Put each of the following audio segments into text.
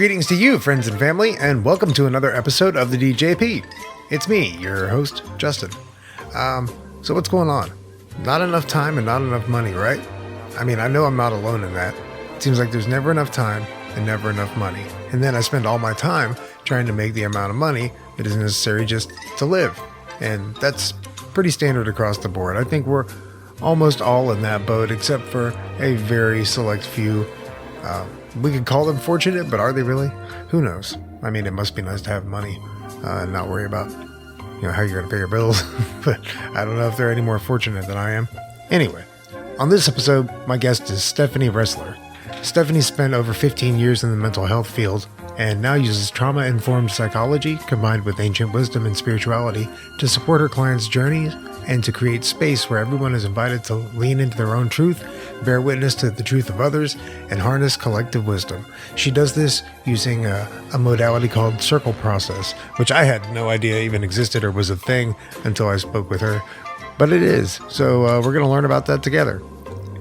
Greetings to you, friends and family, and welcome to another episode of the DJP. It's me, your host, Justin. So what's going on? Not enough time and not enough money, right? I mean, I know I'm not alone in that. It seems like there's never enough time and never enough money. And then I spend all my time trying to make the amount of money that is necessary just to live. And that's pretty standard across the board. I think we're almost all in that boat, except for a very select few. We could call them fortunate, but are they really? Who knows? I mean, it must be nice to have money and not worry about, how you're going to pay your bills. But I don't know if they're any more fortunate than I am. Anyway, on this episode, my guest is Stephanie Ressler. Stephanie spent over 15 years in the mental health field and now uses trauma-informed psychology combined with ancient wisdom and spirituality to support her clients' journeys and to create space where everyone is invited to lean into their own truth, bear witness to the truth of others, and harness collective wisdom. She does this using a modality called circle process, which I had no idea even existed or was a thing until I spoke with her. But it is, so we're going to learn about that together.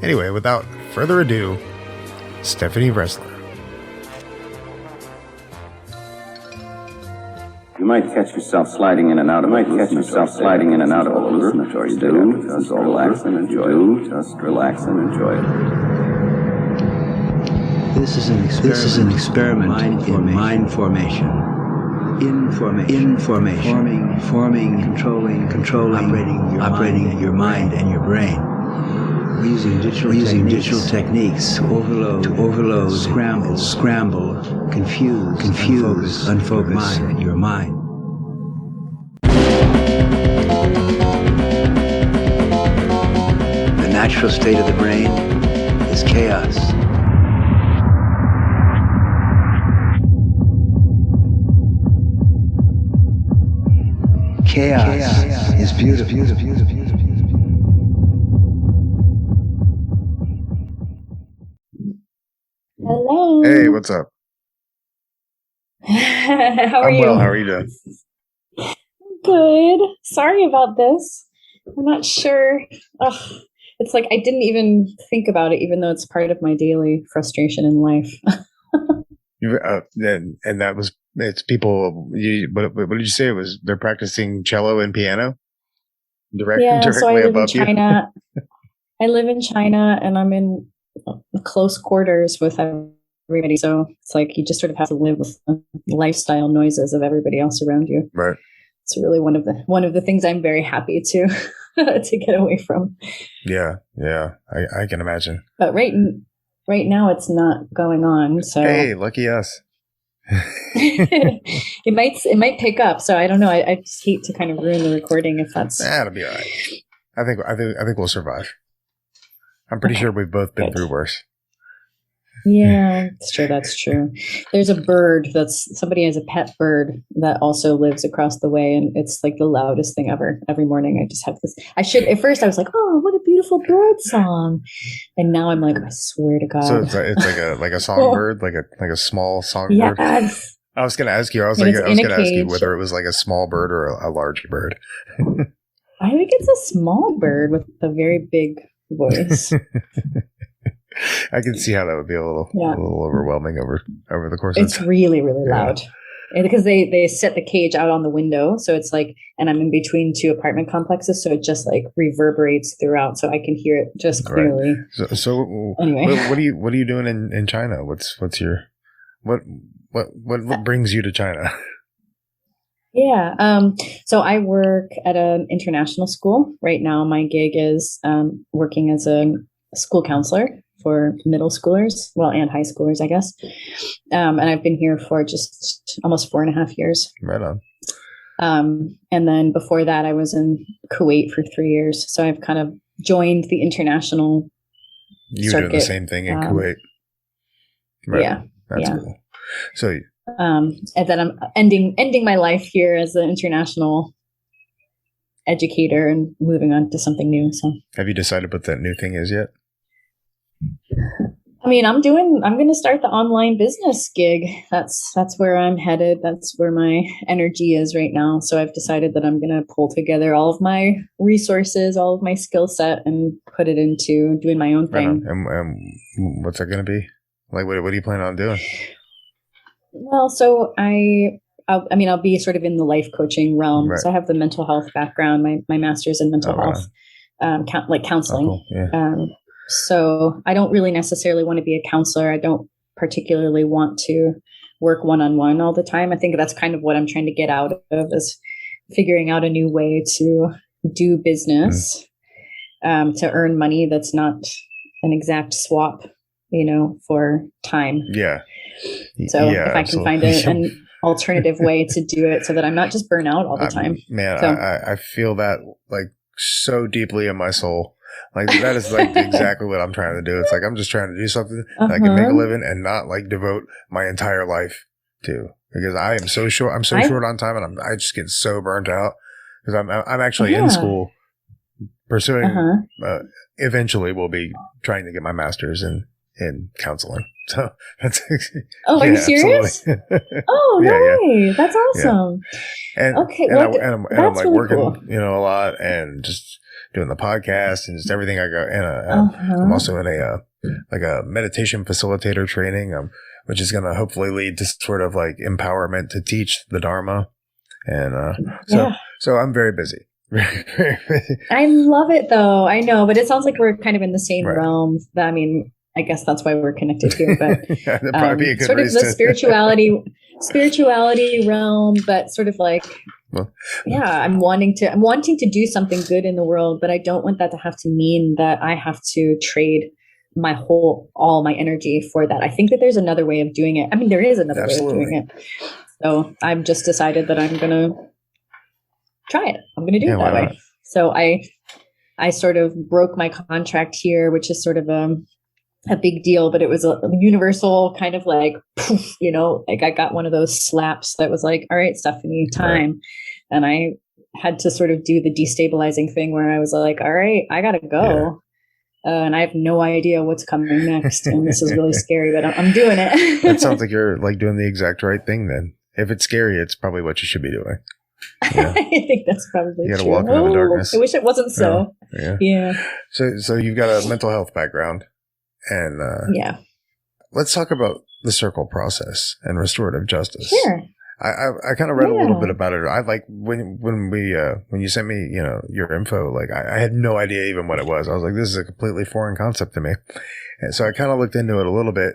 Anyway, without further ado, Stephanie Ressler. You might catch yourself sliding in and out of a hallucinatory state. Just relax and enjoy it. Just relax and enjoy it. This is an experiment in mind formation. Information. Forming, controlling, operating your mind and your brain. Using digital techniques to overload, scramble, confuse, unfocus your mind. The natural state of the brain is chaos. Chaos is beautiful. Hello. Hey, what's up? How are you? I'm well. How are you doing? Good. Sorry about this. I'm not sure. Ugh. It's like I didn't even think about it, even though it's part of my daily frustration in life. And that was, it's people, what did you say? It was, they're practicing cello and piano? Directly so I live in above you? China. I live in China and I'm in close quarters with everybody. So it's like you just sort of have to live with the lifestyle noises of everybody else around you. Right. It's really one of the things I'm very happy to to get away from. Yeah, I can imagine. But right now it's not going on. So hey, lucky us. it might pick up. So I don't know. I just hate to kind of ruin the recording if that's. That'll be all right. I think we'll survive. I'm pretty sure we've both been through worse. Yeah, that's true. There's a bird somebody has a pet bird that also lives across the way, and it's like the loudest thing ever. Every morning I just have this. At first I was like, oh, what a beautiful bird song. And now I'm like, I swear to God. So it's like a songbird, like a small songbird. Yes. I was going to ask you, whether it was like a small bird or a large bird. I think it's a small bird with a very big voice. I can see how that would be a little overwhelming over the course of time. It's really, really loud. And because they set the cage out on the window. So it's like, and I'm in between two apartment complexes. So it just like reverberates throughout. So I can hear it just clearly. Right. So anyway, what are you doing in China? What brings you to China? Yeah. So I work at an international school. Right now, my gig is working as a school counselor for middle schoolers, and high schoolers, I guess. And I've been here for just almost 4.5 years. Right on. And then before that, I was in Kuwait for 3 years. So I've kind of joined the international circuit. Doing the same thing in Kuwait. Right. Yeah. That's cool. So, and then I'm ending my life here as an international educator and moving on to something new. So, have you decided what that new thing is yet? I mean, I'm going to start the online business gig. That's where I'm headed. That's where my energy is right now. So I've decided that I'm going to pull together all of my resources, all of my skill set, and put it into doing my own thing. And what's that going to be? Like, what do you plan on doing? Well, so I'll be sort of in the life coaching realm. Right. So I have the mental health background, my master's in mental health, like counseling. Oh, cool. Yeah. So I don't really necessarily want to be a counselor. I don't particularly want to work one-on-one all the time. I think that's kind of what I'm trying to get out of, is figuring out a new way to do business, to earn money that's not an exact swap, for time. Yeah. So if I can find an alternative way to do it so that I'm not just burnt out all the time. Man, so, I feel that like so deeply in my soul. Like that is like exactly what I'm trying to do. It's like I'm just trying to do something that I can make a living and not like devote my entire life to, because I am so short. I'm so short on time, and I just get so burnt out because I'm actually in school pursuing. Eventually, we'll be trying to get my master's in counseling. So that's. Oh, are you serious? Oh, no way! That's awesome. Yeah. And okay, I'm like really working, cool. A lot, and just doing the podcast and just everything I got. And I'm also in a meditation facilitator training, which is going to hopefully lead to sort of like empowerment to teach the Dharma. And so I'm very busy. I love it though. I know, but it sounds like we're kind of in the same realm. I guess that's why we're connected here, but that'd probably be a good sort of the spirituality realm, but sort of like, I'm wanting to do something good in the world, but I don't want that to have to mean that I have to trade all my energy for that. I think that there's another way of doing it. I mean, there is another way of doing it. So I've just decided that I'm going to try it. I'm going to do it that way. So I sort of broke my contract here, which is sort of a big deal, but it was a universal kind of like, like I got one of those slaps that was like, all right, Stephanie, time. Right. And I had to sort of do the destabilizing thing where I was like, all right, I got to go. And I have no idea what's coming next. And this is really scary, but I'm doing it. It sounds like you're like doing the exact right thing then. If it's scary, it's probably what you should be doing. Yeah. I think that's probably you true. You got to walk into the darkness. I wish it wasn't so. Yeah. So you've got a mental health background. And let's talk about the circle process and restorative justice. Sure. I kind of read a little bit about it. I like when you sent me, your info, like I had no idea even what it was. I was like, this is a completely foreign concept to me. And so I kind of looked into it a little bit,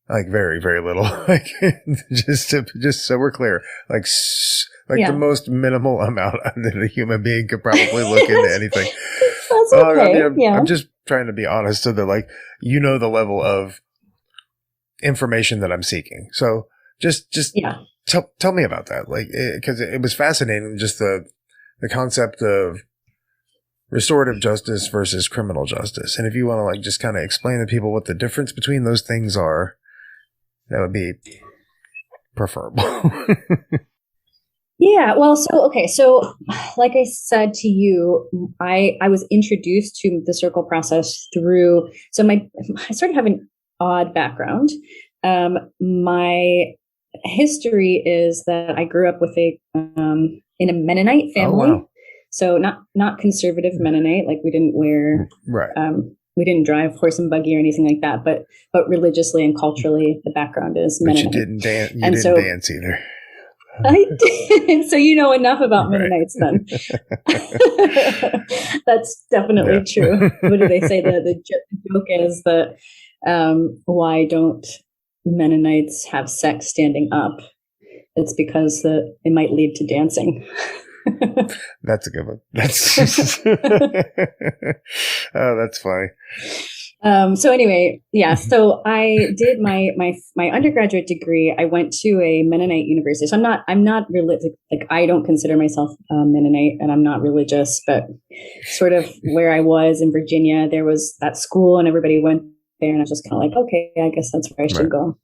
like very, very little, like just so we're clear, like the most minimal amount that a human being could probably look into anything. That's okay. I'm just trying to be honest so that like, the level of information that I'm seeking. So just tell me about that. Like, cause it was fascinating. Just the concept of restorative justice versus criminal justice. And if you want to like, just kind of explain to people what the difference between those things are, that would be preferable. Yeah. Well, so like I said to you, I was introduced to the circle process through, I sort of have an odd background. My history is that I grew up with in a Mennonite family. Oh, wow. So not conservative Mennonite, like we didn't wear, we didn't drive horse and buggy or anything like that, but religiously and culturally, the background is Mennonite. But you didn't dance either. I did. So you know enough about Mennonites then. That's definitely true. What do they say? The joke is that why don't Mennonites have sex standing up? It's because it might lead to dancing. That's a good one. Oh, that's funny. So anyway, so I did my undergraduate degree. I went to a Mennonite university. So I'm not religious. Like I don't consider myself Mennonite, and I'm not religious, but sort of where I was in Virginia, there was that school and everybody went there, and I was just kind of like, okay, I guess that's where I should go.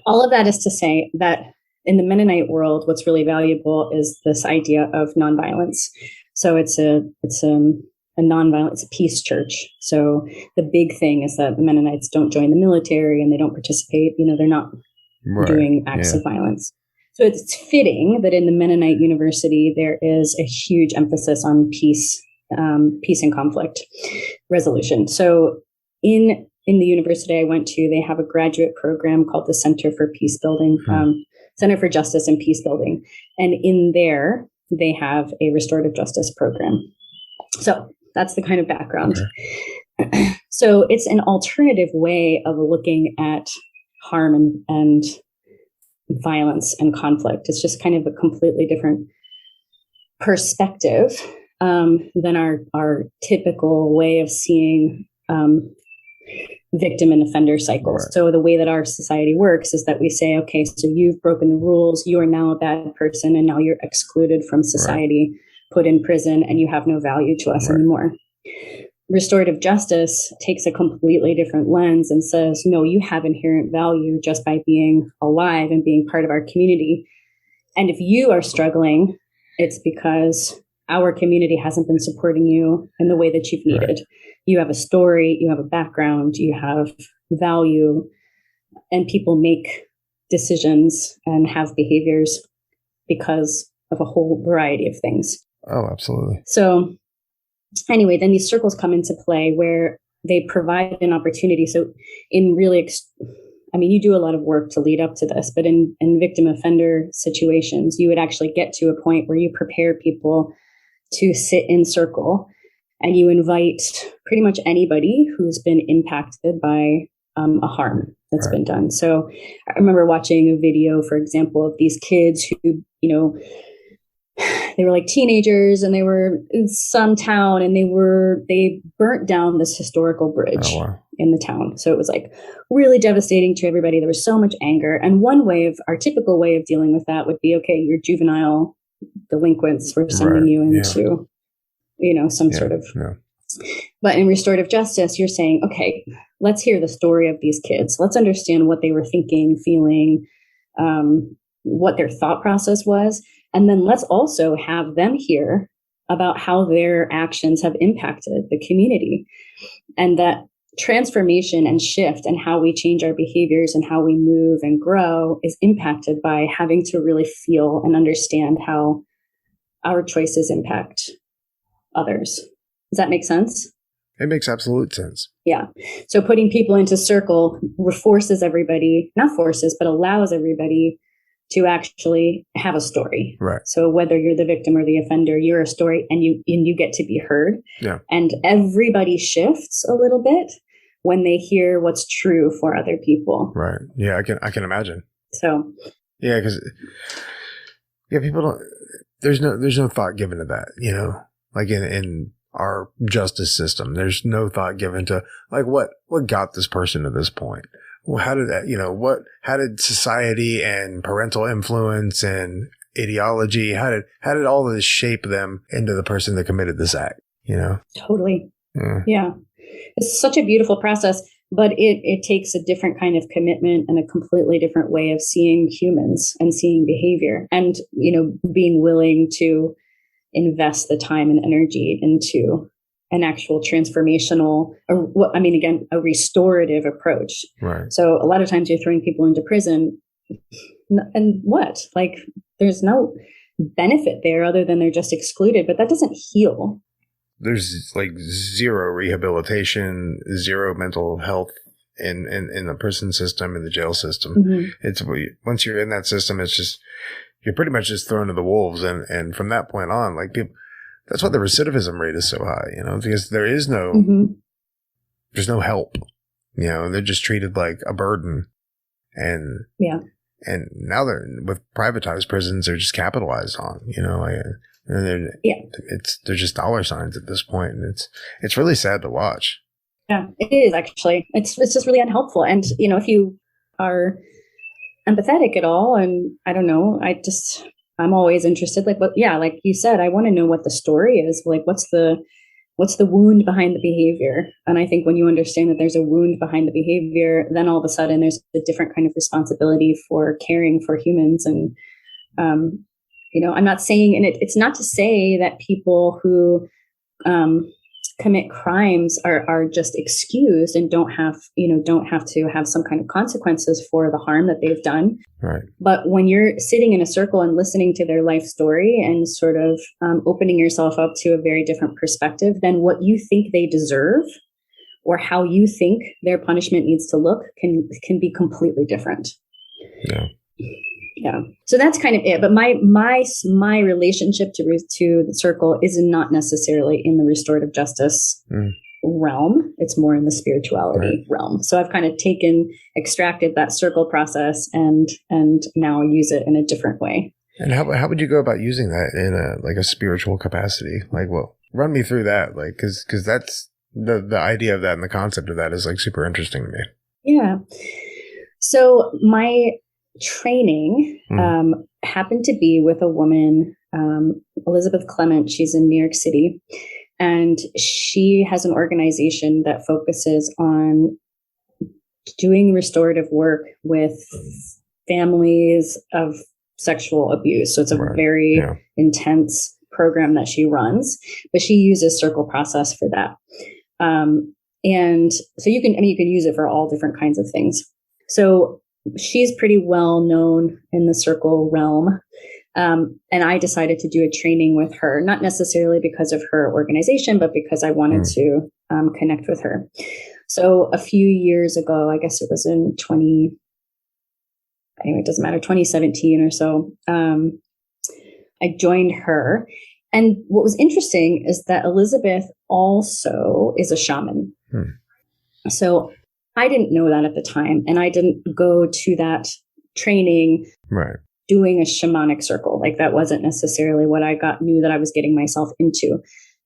All of that is to say that in the Mennonite world, what's really valuable is this idea of nonviolence. So it's a nonviolent, it's a peace church. So the big thing is that the Mennonites don't join the military and they don't participate. They're not doing acts of violence. So it's fitting that in the Mennonite university, there is a huge emphasis on peace and conflict resolution. So in in the university I went to, they have a graduate program called the Center for Peace Building, Center for Justice and Peace Building. And in there, they have a restorative justice program. So that's the kind of background. Okay. So it's an alternative way of looking at harm and violence and conflict. It's just kind of a completely different perspective than our typical way of seeing victim and offender cycles. Right. So the way that our society works is that we say, okay, so you've broken the rules, you are now a bad person, and now you're excluded from society, right, put in prison, and you have no value to us anymore. Restorative justice takes a completely different lens and says, no, you have inherent value just by being alive and being part of our community. And if you are struggling, it's because our community hasn't been supporting you in the way that you've needed. Right. You have a story, you have a background, you have value, and people make decisions and have behaviors because of a whole variety of things. Oh, absolutely. So anyway, then these circles come into play where they provide an opportunity. So in really, you do a lot of work to lead up to this, but in victim offender situations, you would actually get to a point where you prepare people to sit in circle and you invite pretty much anybody who's been impacted by a harm that's been done. So I remember watching a video, for example, of these kids who, they were like teenagers and they were in some town and they burnt down this historical bridge in the town. So it was like really devastating to everybody. There was so much anger. And our typical way of dealing with that would be, okay, you're juvenile delinquents, we're sending you into, some sort of, but in restorative justice, you're saying, okay, let's hear the story of these kids. Let's understand what they were thinking, feeling, what their thought process was. And then let's also have them hear about how their actions have impacted the community, and that transformation and shift and how we change our behaviors and how we move and grow is impacted by having to really feel and understand how our choices impact others. Does that make sense? It makes absolute sense. Yeah. So putting people into circle forces everybody, not forces, but allows everybody to actually have a story. Right. So whether you're the victim or the offender, you're a story and you get to be heard. Yeah. And everybody shifts a little bit when they hear what's true for other people. Right. Yeah, I can imagine. So yeah, because people don't, there's no thought given to that, like in our justice system, there's no thought given to like what got this person to this point. Well, how did that, how did society and parental influence and ideology, how did all of this shape them into the person that committed this act, Totally. Yeah. It's such a beautiful process, but it takes a different kind of commitment and a completely different way of seeing humans and seeing behavior and, being willing to invest the time and energy into an actual transformational, a restorative approach. Right. So a lot of times you're throwing people into prison and what? Like there's no benefit there other than they're just excluded, but that doesn't heal. There's like zero rehabilitation, zero mental health in the prison system, in the jail system. Mm-hmm. It's once you're in that system, it's just, you're pretty much just thrown to the wolves. And from that point on, like people, that's why the recidivism rate is so high, because there is there's no help, they're just treated like a burden. And now with privatized prisons, they're just capitalized on, they're just dollar signs at this point. And it's really sad to watch. Yeah, it is actually. It's just really unhelpful. And, if you are empathetic at all, and I don't know, I'm always interested, like you said, I want to know what the story is. Like, what's the wound behind the behavior? And I think when you understand that there's a wound behind the behavior, then all of a sudden there's a different kind of responsibility for caring for humans. And, I'm not saying, and it's not to say that people who commit crimes are just excused and don't have to have some kind of consequences for the harm that they've done. Right. But when you're sitting in a circle and listening to their life story and sort of opening yourself up to a very different perspective than what you think they deserve, or how you think their punishment needs to look can be completely different. Yeah. Yeah. So that's kind of it. But my relationship to the circle is not necessarily in the restorative justice realm. It's more in the spirituality realm. So I've kind of extracted that circle process and now use it in a different way. And how would you go about using that in a spiritual capacity? Like, well, run me through that, like, because that's the idea of that and the concept of that is like super interesting to me. Yeah. So my training happened to be with a woman, Elizabeth Clement. She's in New York City, and she has an organization that focuses on doing restorative work with families of sexual abuse. So it's a very intense program that she runs, but she uses circle process for that. And so you can use it for all different kinds of things. So she's pretty well known in the circle realm. And I decided to do a training with her, not necessarily because of her organization, but because I wanted to connect with her. So a few years ago, I guess it was in 2017 or so, I joined her. And what was interesting is that Elizabeth also is a shaman. So I didn't know that at the time. And I didn't go to that training doing a shamanic circle. Like that wasn't necessarily what I knew that I was getting myself into.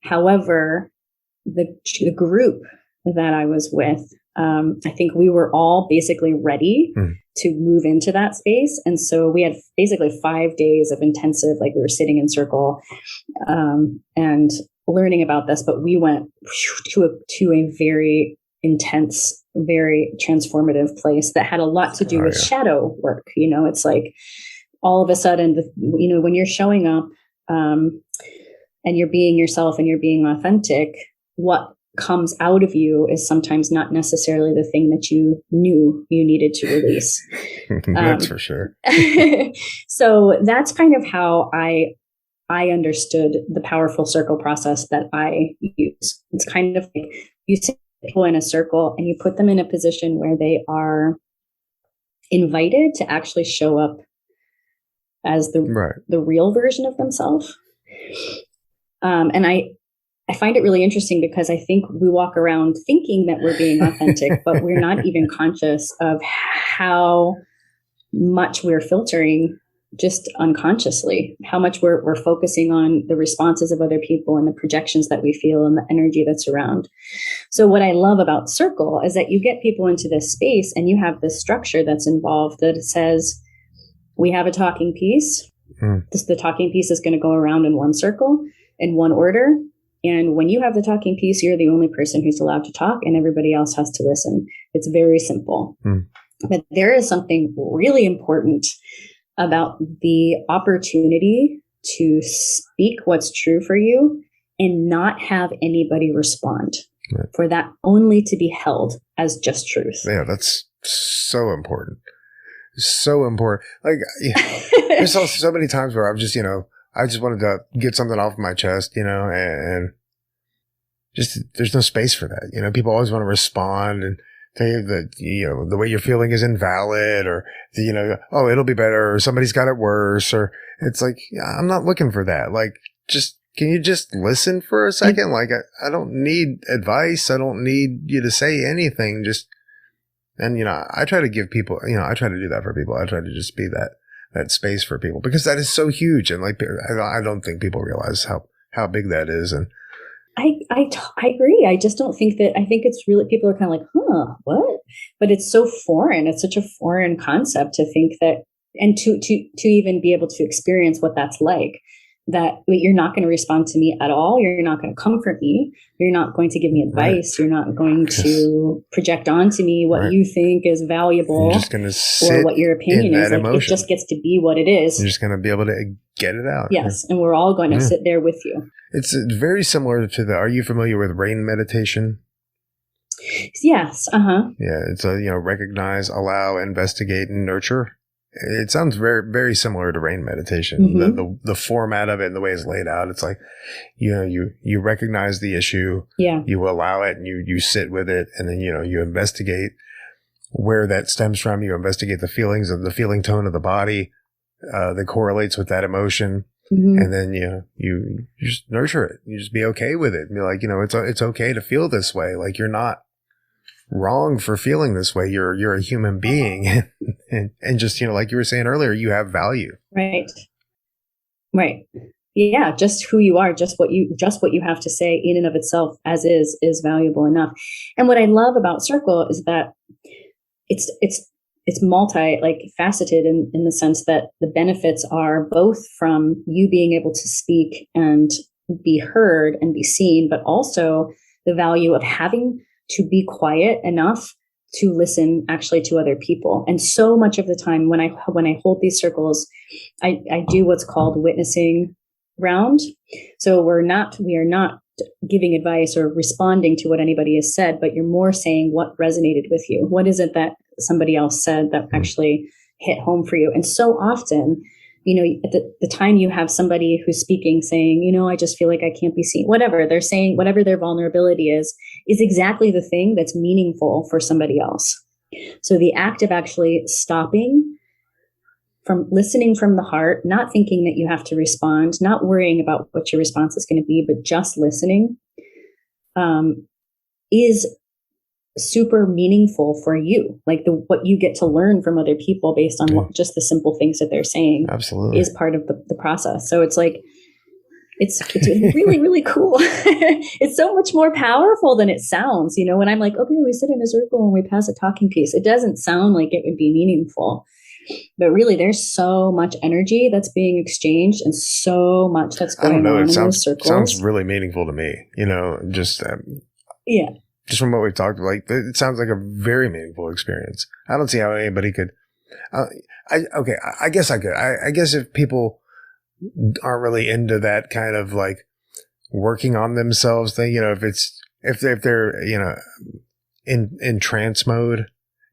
However, the group that I was with, I think we were all basically ready to move into that space. And so we had basically 5 days of intensive, like we were sitting in circle and learning about this, but we went to a very intense, very transformative place that had a lot to do with shadow work. It's like all of a sudden, when you're showing up and you're being yourself and you're being authentic, what comes out of you is sometimes not necessarily the thing that you knew you needed to release. That's for sure. So that's kind of how I understood the powerful circle process that I use. It's kind of like you sit people in a circle and you put them in a position where they are invited to actually show up as the real version of themselves. And I find it really interesting because I think we walk around thinking that we're being authentic, but we're not even conscious of how much we're filtering just unconsciously, how much we're focusing on the responses of other people and the projections that we feel and the energy that's around. So what I love about circle is that you get people into this space and you have this structure that's involved that says, we have a talking piece. The talking piece is going to go around in one circle in one order. And when you have the talking piece, you're the only person who's allowed to talk and everybody else has to listen. It's very simple. But there is something really important about the opportunity to speak what's true for you and not have anybody respond, for that only to be held as just truth. Yeah, that's so important. So important. Like, there's so many times where I've just, I just wanted to get something off my chest, and just, there's no space for that. People always want to respond and tell you that, the way you're feeling is invalid, or, oh, it'll be better, or somebody's got it worse, or it's like, I'm not looking for that. Like, can you just listen for a second? Like, I don't need advice. I don't need you to say anything. And, I try to give people, I try to do that for people. I try to just be that space for people, because that is so huge. And like, I don't think people realize how big that is. And I agree. I just don't think that, I think it's really, people are kind of like, what? But it's so foreign. It's such a foreign concept to think that, and to even be able to experience what that's like, that you're not going to respond to me at all. You're not going to comfort me. You're not going to give me advice. You're not going to project onto me what you think is valuable. You're just going to sit or what your opinion is. Like, it just gets to be what it is. You're just going to be able to get it out. Yes. And we're all going to sit there with you. It's very similar to are you familiar with rain meditation? Yes. Yeah. It's recognize, allow, investigate, and nurture. it sounds very, very similar to rain meditation. The format of it and the way it's laid out. It's like, you recognize the issue, you allow it, and you sit with it, and then, you investigate where that stems from. You investigate the feelings of the feeling tone of the body that correlates with that emotion. And then, you just nurture it. You just be okay with it. And be like, it's okay to feel this way. Like, you're not wrong for feeling this way. You're a human being. and just, like you were saying earlier, you have value. Right. Yeah. Just who you are, just what you have to say in and of itself as is valuable enough. And what I love about Circle is that it's faceted in the sense that the benefits are both from you being able to speak and be heard and be seen, but also the value of having to be quiet enough to listen actually to other people. And so much of the time when I hold these circles, I do what's called witnessing round. So we are not giving advice or responding to what anybody has said, but you're more saying what resonated with you. What is it that somebody else said that actually hit home for you? And so often, at the time you have somebody who's speaking saying, I just feel like I can't be seen, whatever they're saying, whatever their vulnerability is exactly the thing that's meaningful for somebody else. So the act of actually stopping, from listening from the heart, not thinking that you have to respond, not worrying about what your response is going to be, but just listening, is super meaningful for you. Like what you get to learn from other people based on just the simple things that they're saying absolutely is part of the process. So it's like, it's really, really cool. It's so much more powerful than it sounds. When I'm like, okay, we sit in a circle and we pass a talking piece, it doesn't sound like it would be meaningful, but really there's so much energy that's being exchanged and so much that's going on in those circles. Sounds really meaningful to me, just just from what we've talked about. Like, it sounds like a very meaningful experience. I don't see how anybody could. I guess I could. I guess if people aren't really into that kind of like working on themselves thing, if they're in trance mode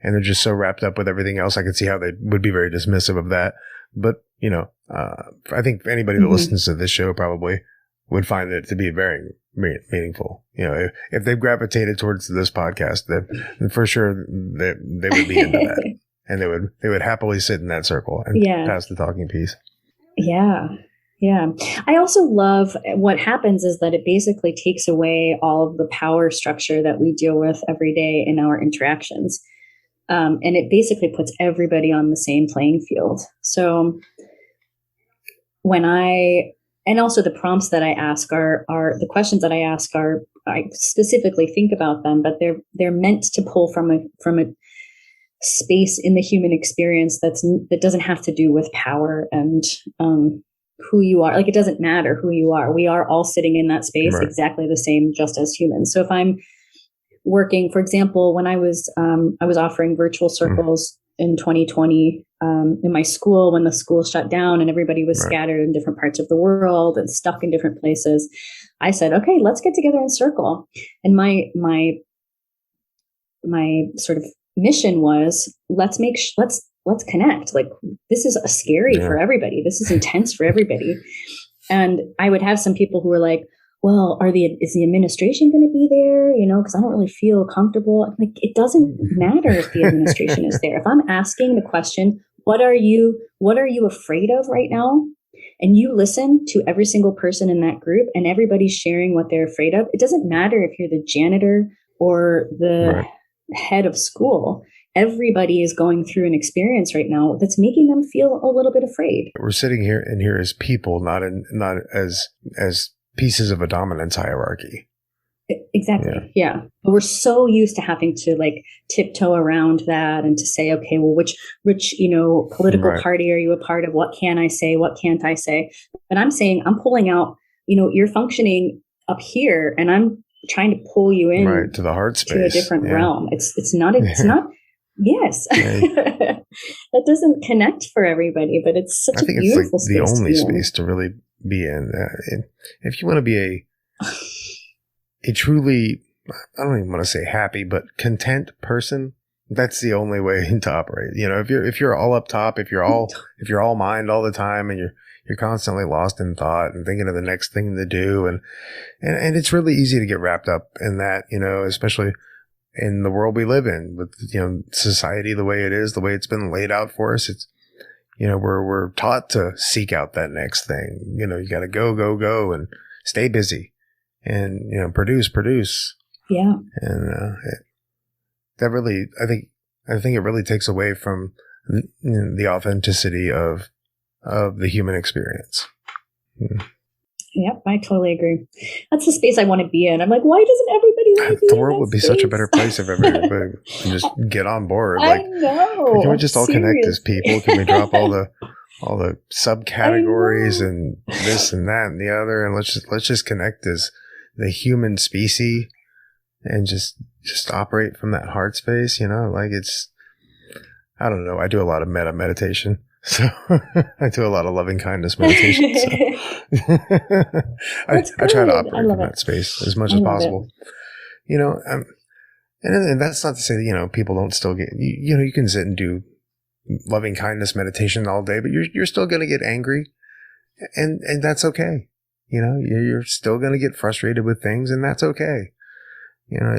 and they're just so wrapped up with everything else, I could see how they would be very dismissive of that. But I think anybody that listens to this show probably would find it to be very meaningful. If they've gravitated towards this podcast, then for sure they would be into that, and they would happily sit in that circle and pass the talking piece. Yeah. I also love what happens is that it basically takes away all of the power structure that we deal with every day in our interactions, and it basically puts everybody on the same playing field. So and also the prompts that I ask are the questions that I ask I specifically think about them, but they're meant to pull from a space in the human experience that doesn't have to do with power and who you are. Like, it doesn't matter who you are. We are all sitting in that space exactly the same, just as humans. So if I'm working, for example, when I was offering virtual circles in 2020 in my school, when the school shut down and everybody was scattered in different parts of the world and stuck in different places, I said, okay, let's get together in circle. And my sort of mission was, let's connect. Like, this is scary for everybody. This is intense for everybody. And I would have some people who were like, well, is the administration going to be there? Because I don't really feel comfortable. Like, it doesn't matter if the administration is there. If I'm asking the question, what are you afraid of right now? And you listen to every single person in that group and everybody's sharing what they're afraid of. It doesn't matter if you're the janitor or the head of school. Everybody is going through an experience right now that's making them feel a little bit afraid. We're sitting here as people, not as pieces of a dominance hierarchy. Exactly. Yeah. But we're so used to having to like tiptoe around that and to say, okay, well, which political party are you a part of? What can I say? What can't I say? But I'm saying, I'm pulling out, you're functioning up here and I'm trying to pull you in to the heart space, to a different realm. It's not, yes. That doesn't connect for everybody, but it's such a beautiful space. I think it's like the only space to really be in. If you want to be a truly, I don't even want to say happy, but content person, that's the only way to operate. You know, if you're all up top, if you're all mind all the time, and you're constantly lost in thought and thinking of the next thing to do, and it's really easy to get wrapped up in that, you know, especially in the world we live in with, you know, society the way it is, the way it's been laid out for us. It's, you know, we're taught to seek out that next thing. You know, you got to go and stay busy and, you know, produce. Yeah. And that really, I think it really takes away from the authenticity of the human experience. Yep, I totally agree. That's the space I want to be in. I'm like, why doesn't everybody want to be The in world that would be space? such a better place if everybody would just get on board. Like, I know. can we just all connect as people? Can we drop all the subcategories and this and that and the other, and let's just connect as the human species and just operate from that heart space, you know? Like, it's, I don't know. I do a lot of meditation. So I do a lot of loving kindness meditation. So. I try to operate from that space as much as possible. You know, and that's not to say that, you know, people don't still get, you know, you can sit and do loving kindness meditation all day, but you're still going to get angry, and that's okay. You know, you're still going to get frustrated with things, and that's okay. You know,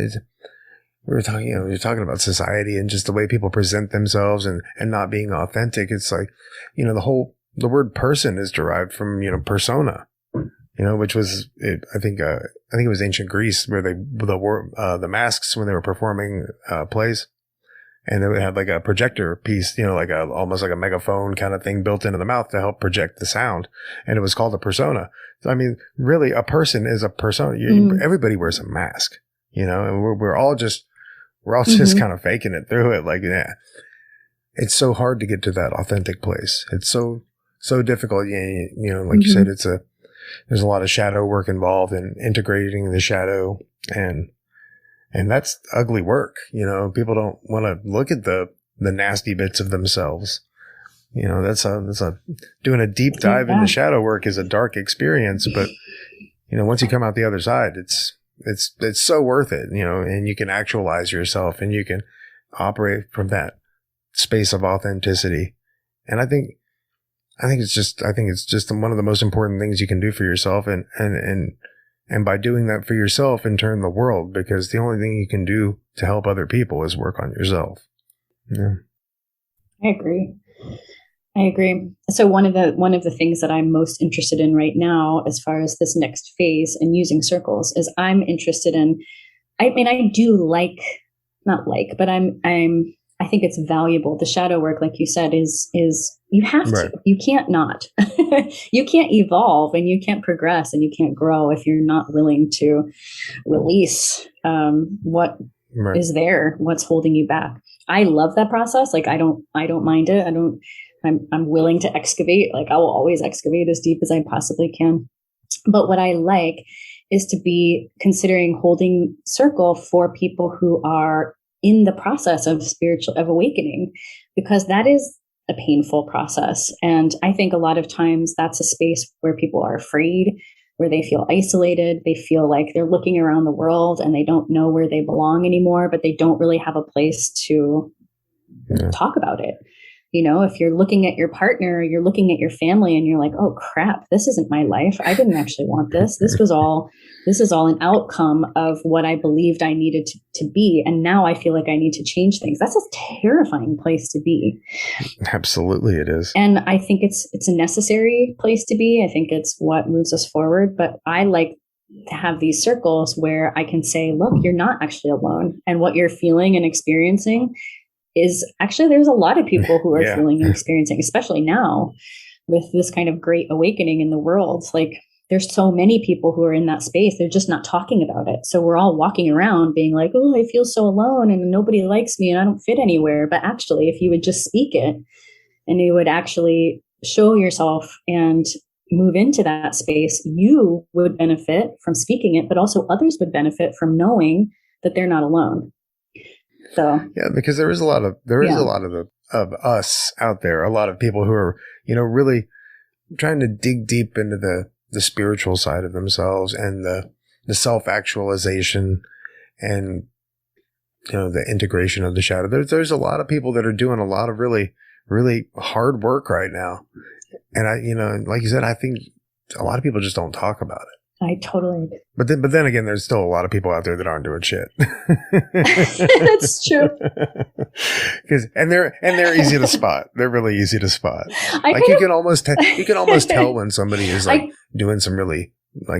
we were talking about society and just the way people present themselves and not being authentic. It's like, you know, the word person is derived from, you know, persona, you know, which was, I think it was ancient Greece where the masks when they were performing plays, and they had like a projector piece, you know, like almost like a megaphone kind of thing built into the mouth to help project the sound. And it was called a persona. So, I mean, really a person is a persona. Everybody wears a mask, you know, and we're all just kind of faking it through it. Like, yeah, it's so hard to get to that authentic place. It's so difficult. You know, like you said, there's a lot of shadow work involved in integrating the shadow, and that's ugly work. You know, people don't want to look at the nasty bits of themselves. You know, that's doing a deep dive into shadow work is a dark experience, but you know, once you come out the other side, it's so worth it, you know, and you can actualize yourself and you can operate from that space of authenticity. And I think it's just one of the most important things you can do for yourself, and by doing that for yourself, in turn, the world, because the only thing you can do to help other people is work on yourself. Yeah. I agree. So one of the things that I'm most interested in right now, as far as this next phase and using circles, is I'm interested in, I mean, I do but I think it's valuable. The shadow work, like you said, is you have to, you can't not, you can't evolve and you can't progress and you can't grow if you're not willing to release what is there, what's holding you back. I love that process. Like, I don't mind it. I'm willing to excavate. Like, I will always excavate as deep as I possibly can. But what I like is to be considering holding circle for people who are in the process of awakening, because that is a painful process. And I think a lot of times that's a space where people are afraid, where they feel isolated. They feel like they're looking around the world and they don't know where they belong anymore, but they don't really have a place to talk about it. You know, if you're looking at your partner, you're looking at your family and you're like, oh crap, this isn't my life. I didn't actually want this. This is all an outcome of what I believed I needed to be. And now I feel like I need to change things. That's a terrifying place to be. Absolutely it is. And I think it's a necessary place to be. I think it's what moves us forward. But I like to have these circles where I can say, look, you're not actually alone. And what you're feeling and experiencing is actually, there's a lot of people who are feeling and experiencing, especially now with this kind of great awakening in the world. Like, there's so many people who are in that space. They're just not talking about it. So we're all walking around being like, oh, I feel so alone and nobody likes me and I don't fit anywhere. But actually, if you would just speak it and you would actually show yourself and move into that space, you would benefit from speaking it, but also others would benefit from knowing that they're not alone. So yeah, because there is a lot of us out there, a lot of people who are, you know, really trying to dig deep into the spiritual side of themselves and the self-actualization and the integration of the shadow. There's a lot of people that are doing a lot of really, really hard work right now. And like you said, I think a lot of people just don't talk about it. I totally agree. But then again, there's still a lot of people out there that aren't doing shit. That's true. And they're easy to spot. They're really easy to spot. You can almost tell when somebody is doing some really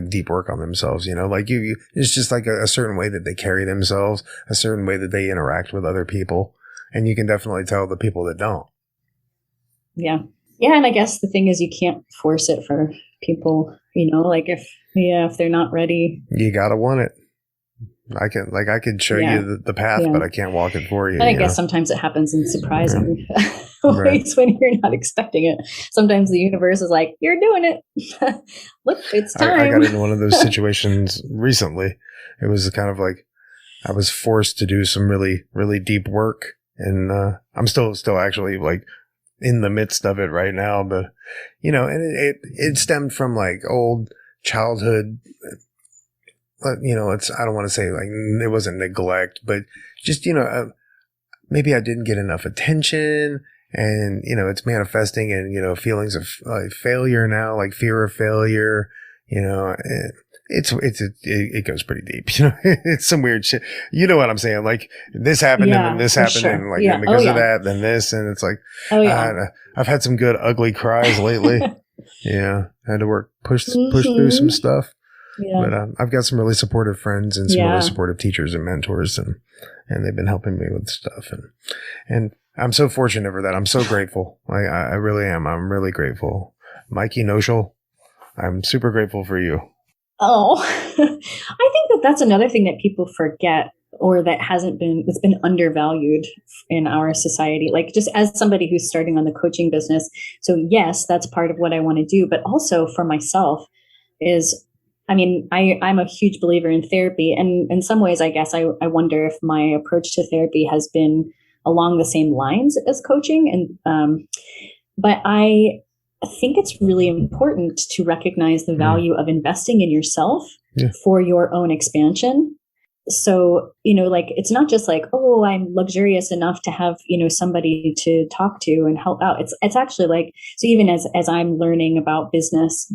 deep work on themselves. It's just like a certain way that they carry themselves, a certain way that they interact with other people, and you can definitely tell the people that don't. Yeah. Yeah, and I guess the thing is you can't force it for people, if they're not ready. You gotta want it. I could show you the path, but I can't walk it for you. And I guess sometimes it happens in surprising ways when you're not expecting it. Sometimes the universe is like, you're doing it. Look, it's time. I got into one of those situations recently. It was kind of like I was forced to do some really, really deep work, and I'm still actually in the midst of it right now, but and it stemmed from old childhood, I don't want to say it wasn't neglect, but just, maybe I didn't get enough attention, and, it's manifesting in, feelings of failure now, fear of failure, it goes pretty deep, it's some weird shit. You know what I'm saying? This happened and then this happened sure. and because of that, then this, and it's I've had some good ugly cries lately. Yeah. I had to push through some stuff, but I've got some really supportive friends and some really supportive teachers and mentors, and they've been helping me with stuff. And I'm so fortunate for that. I'm so grateful. I really am. I'm really grateful. Mikey Noshel, I'm super grateful for you. Oh, I think that's another thing that people forget, or that's been undervalued in our society. Just as somebody who's starting on the coaching business. So yes, that's part of what I want to do, but also for myself I'm a huge believer in therapy, and in some ways, I guess I wonder if my approach to therapy has been along the same lines as coaching. But I think it's really important to recognize the value of investing in yourself for your own expansion. So, it's not just I'm luxurious enough to have, somebody to talk to and help out. It's actually so even as I'm learning about business,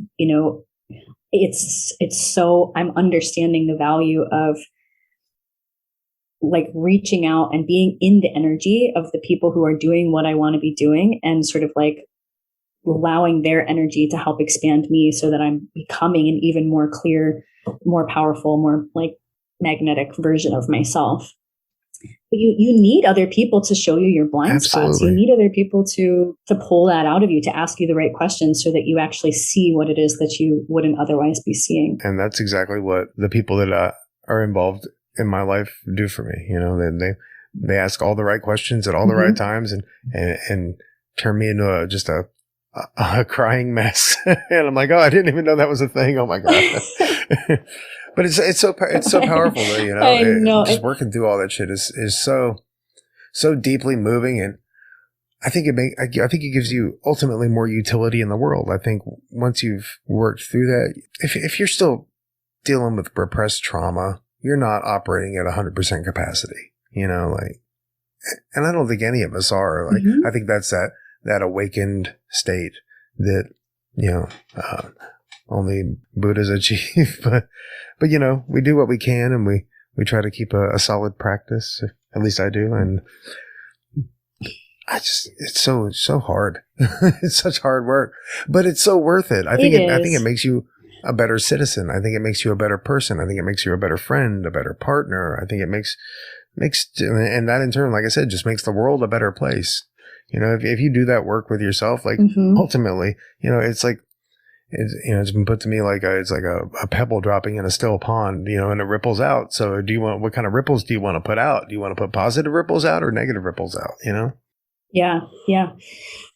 I'm understanding the value of reaching out and being in the energy of the people who are doing what I want to be doing, and sort of allowing their energy to help expand me so that I'm becoming an even more clear, more powerful, more magnetic version of myself. But you need other people to show you your blind spots. You need other people to pull that out of you, to ask you the right questions so that you actually see what it is that you wouldn't otherwise be seeing. And that's exactly what the people that are involved in my life do for me. They ask all the right questions at all the right times, and turn me into just a crying mess. And I'm like, oh, I didn't even know that was a thing. Oh my God. But it's so powerful though, I know. Just working through all that shit is so deeply moving, and I think it gives you ultimately more utility in the world. I think once you've worked through that, if you're still dealing with repressed trauma, you're not operating at 100% capacity, and I don't think any of us are. I think that's that awakened state that, only Buddhas achieve, but we do what we can, and we try to keep a solid practice. At least I do. And it's so hard. It's such hard work, but it's so worth it. I think it makes you a better citizen. I think it makes you a better person. I think it makes you a better friend, a better partner. I think it makes, and that in turn, like I said, just makes the world a better place. If you do that work with yourself, ultimately, it's been put to me it's like a pebble dropping in a still pond, and it ripples out. So what kind of ripples do you want to put out? Do you want to put positive ripples out or negative ripples out, Yeah,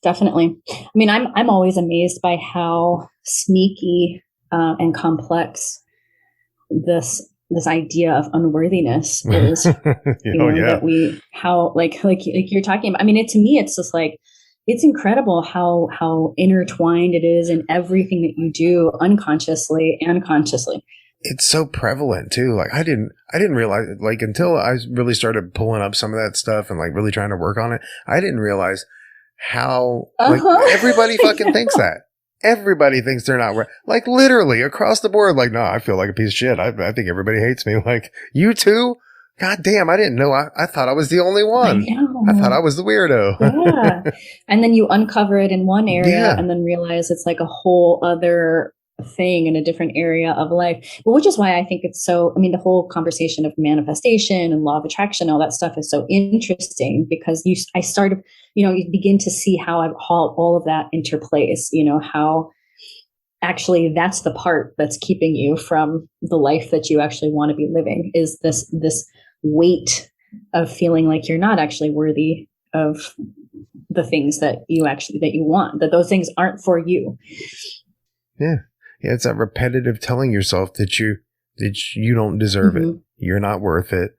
definitely. I'm always amazed by how sneaky and complex this idea of unworthiness is. That you're talking about. To me, it's just it's incredible how intertwined it is in everything that you do, unconsciously and consciously. it's so prevalent too. Like I didn't realize, like, until I really started pulling up some of that stuff and like really trying to work on it, I didn't realize how like everybody fucking thinks that. Everybody thinks they're not right. Like literally across the board. Like, no, I feel like a piece of shit. I think everybody hates me. Like, you too? God damn, I didn't know. I thought I was the only one. I thought I was the weirdo. Yeah. And then you uncover it in one area and then realize it's like a whole other thing in a different area of life. Well, which is why I think it's so, I mean, the whole conversation of manifestation and law of attraction, all that stuff is so interesting because you begin to see how all of that interplays, how actually that's the part that's keeping you from the life that you actually want to be living, is this weight of feeling like you're not actually worthy of the things that you want, that those things aren't for you. Yeah. Yeah, it's that repetitive telling yourself that you don't deserve it. You're not worth it.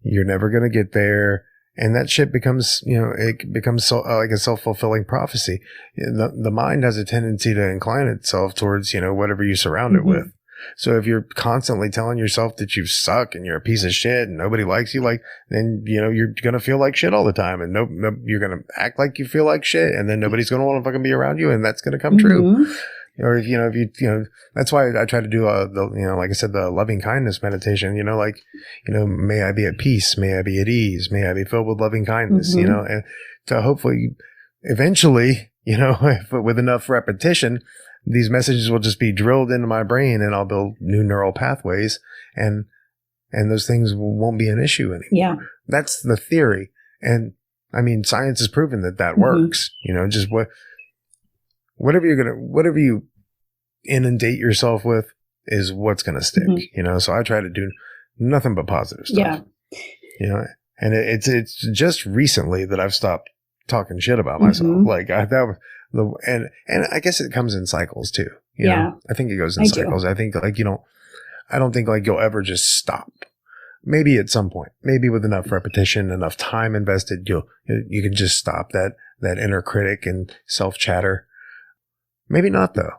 You're never going to get there. And that shit becomes, it becomes like a self-fulfilling prophecy. The mind has a tendency to incline itself towards, whatever you surround it with. So if you're constantly telling yourself that you suck and you're a piece of shit and nobody likes you, like, then, you're going to feel like shit all the time, and you're going to act like you feel like shit, and then nobody's going to want to fucking be around you, and that's going to come true. Or if you that's why I try to do like I said, the loving kindness meditation, may I be at peace, may I be at ease, may I be filled with loving kindness, and to hopefully eventually, with enough repetition, these messages will just be drilled into my brain and I'll build new neural pathways, and those things won't be an issue anymore. Yeah. That's the theory. And I mean, science has proven that works, just whatever you inundate yourself with is what's going to stick, So I try to do nothing but positive stuff, and it's just recently that I've stopped talking shit about myself. Like and I guess it comes in cycles too. I think it goes in cycles. I think like, I don't think like you'll ever just stop. Maybe at some point, maybe with enough repetition, enough time invested, you can just stop that inner critic and self chatter. Maybe not though.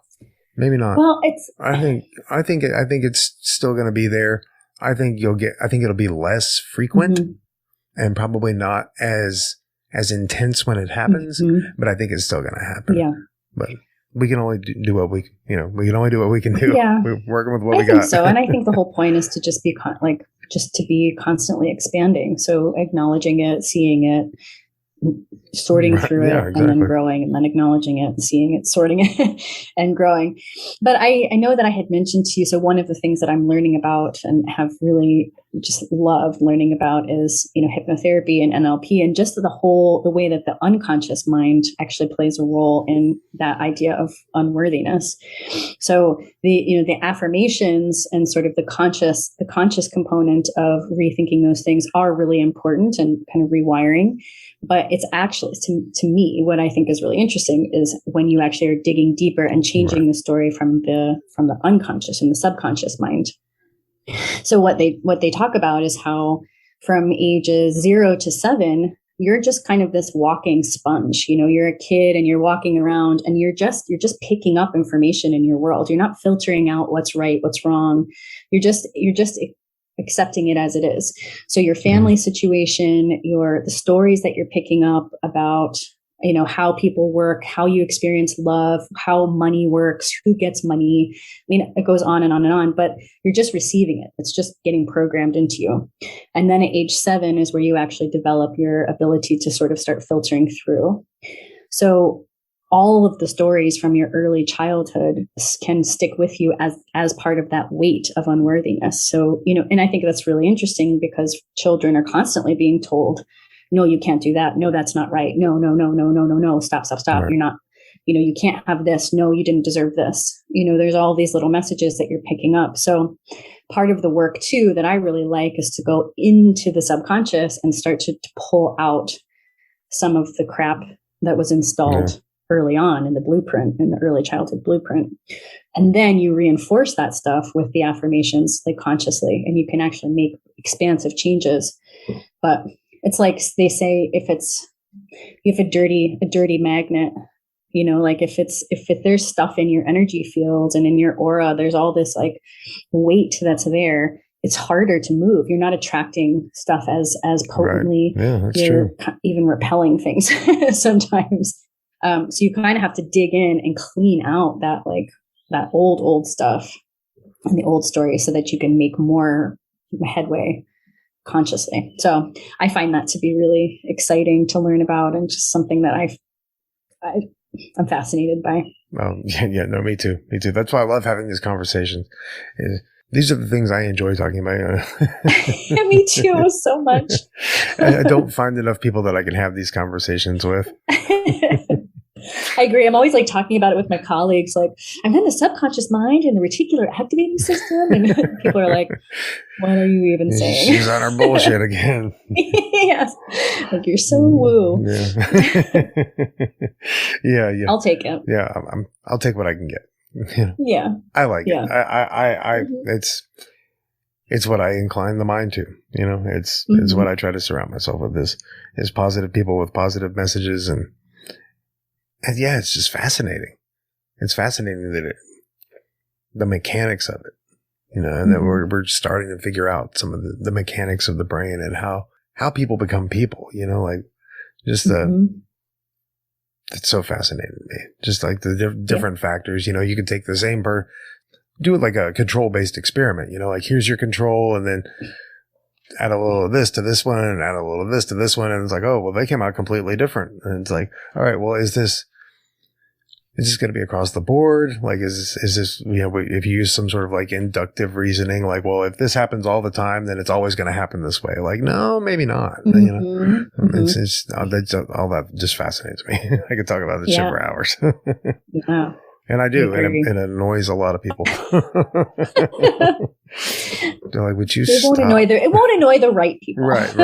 Maybe not. Well, I think it's still going to be there. I think it'll be less frequent and probably not as intense when it happens, but I think it's still going to happen. Yeah. But we can only do what we can do. Yeah. We're working with what we got. I think so. And I think the whole point is to just be to be constantly expanding. So acknowledging it, seeing it, sorting through it, exactly. And then growing, and then acknowledging it, seeing it, sorting it, and growing. But I know that I had mentioned to you, so one of the things that I'm learning about and have really just loved learning about is, hypnotherapy and NLP, and just the way that the unconscious mind actually plays a role in that idea of unworthiness. So the affirmations and sort of the conscious component of rethinking those things are really important and kind of rewiring. But it's actually, to me, what I think is really interesting is when you actually are digging deeper and changing the story from the unconscious and the subconscious mind. So what they talk about is how from ages 0 to 7, you're just kind of this walking sponge. You're a kid and you're walking around and you're just picking up information in your world. You're not filtering out what's right, what's wrong. You're just accepting it as it is. So your family situation, the stories that you're picking up about, how people work, how you experience love, how money works, who gets money. I mean, it goes on and on and on, but you're just receiving it. It's just getting programmed into you. And then at age 7 is where you actually develop your ability to sort of start filtering through. So all of the stories from your early childhood can stick with you as part of that weight of unworthiness. So, and I think that's really interesting because children are constantly being told, no, you can't do that. No, that's not right. No. Stop. Right. You're not, you can't have this. No, you didn't deserve this. There's all these little messages that you're picking up. So part of the work too, that I really like is to go into the subconscious and start to pull out some of the crap that was installed early on in the blueprint, in the early childhood blueprint. And then you reinforce that stuff with the affirmations, like consciously, and you can actually make expansive changes. But it's like they say, if you have a dirty magnet, You know, like if there's stuff in your energy field and in your aura, there's all this like weight that's there. It's harder to move. You're not attracting stuff as potently. Right. Yeah, that's You're true. even repelling things sometimes. So you kind of have to dig in and clean out that old stuff and the old story so that you can make more headway consciously. So I find that to be really exciting to learn about, and just something that I'm fascinated by. Oh, yeah, no, me too. Me too. That's why I love having these conversations. These are the things I enjoy talking about. Me too, so much. I don't find enough people that I can have these conversations with. I agree. I'm always like talking about it with my colleagues. Like, I'm in the subconscious mind and the reticular activating system. And people are like, what are you even saying? She's on her bullshit again. Yes. Like, you're so woo. Yeah. Yeah. I'll take it. Yeah. I'll take what I can get. Yeah. I like it. It's what I incline the mind to, you know, it's what I try to surround myself with is positive people with positive messages. And yeah, it's just fascinating. It's fascinating that the mechanics of it, you know, and that we're starting to figure out some of the mechanics of the brain and how people become people, you know, like just it's so fascinating to me. Just like the different factors, you know, you could take the same do it like a control-based experiment, you know, like here's your control and then add a little of this to this one and add a little of this to this one. And it's like, oh, well, they came out completely different. And it's like, all right, well, is this going to be across the board? Like, is this, you know, if you use some sort of like inductive reasoning, like, well, if this happens all the time, then it's always going to happen this way. Like, no, maybe not. You know, it's all that just fascinates me. I could talk about this shit for hours. Yeah. And I do, and it annoys a lot of people. They're like, would you stop? It won't annoy the right people. Right.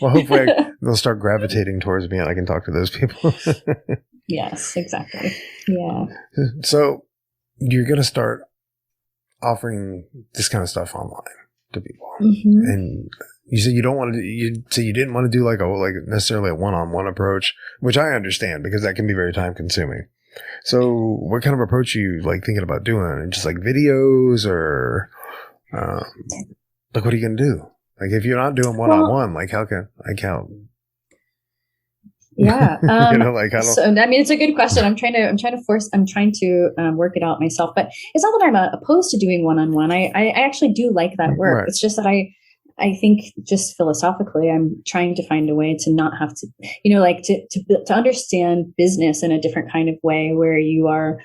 Well, hopefully they'll start gravitating towards me and I can talk to those people. Yes, exactly. Yeah. So you're going to start offering this kind of stuff online to people. And you said you didn't want to do like necessarily a one-on-one approach, which I understand because that can be very time consuming. So what kind of approach are you like thinking about doing? Just like videos or like what are you going to do? Like if you're not doing one-on-one, like how? Yeah. You know, like I don't. So, I mean, it's a good question. I'm trying to work it out myself, but it's not that I'm opposed to doing one-on-one. I actually do like that work. Right. It's just that I think just philosophically, I'm trying to find a way to not have to, you know, like to understand business in a different kind of way where you are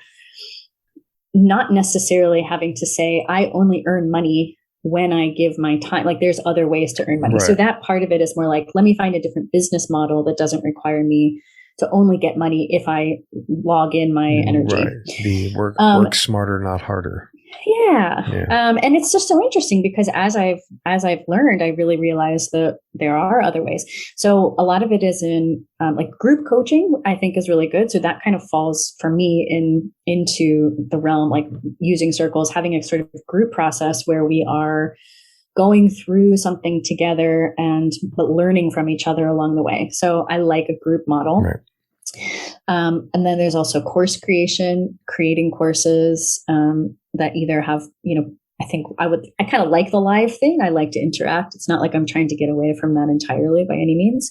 not necessarily having to say, I only earn money when I give my time. Like there's other ways to earn money. Right. So that part of it is more like, let me find a different business model that doesn't require me to only get money if I log in my energy. Right. Work smarter, not harder. Yeah. And it's just so interesting because as I've learned, I really realized that there are other ways. So a lot of it is in like group coaching, I think is really good. So that kind of falls for me into the realm, like using circles, having a sort of group process where we are going through something together but learning from each other along the way. So I like a group model. Right. And then there's also course creating courses that either have, you know, I kind of like the live thing. I like to interact. It's not like I'm trying to get away from that entirely by any means.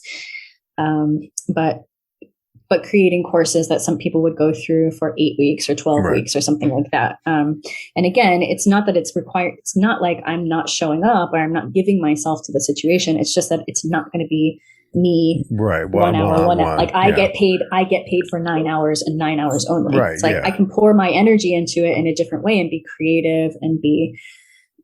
But creating courses that some people would go through for 8 weeks or 12 weeks or something like that. And again, it's not that it's required. It's not like I'm not showing up or I'm not giving myself to the situation. It's just that it's not going to be me. Right. 1 hour. Like I get paid for 9 hours and 9 hours only. Right. It's like I can pour my energy into it in a different way and be creative and be,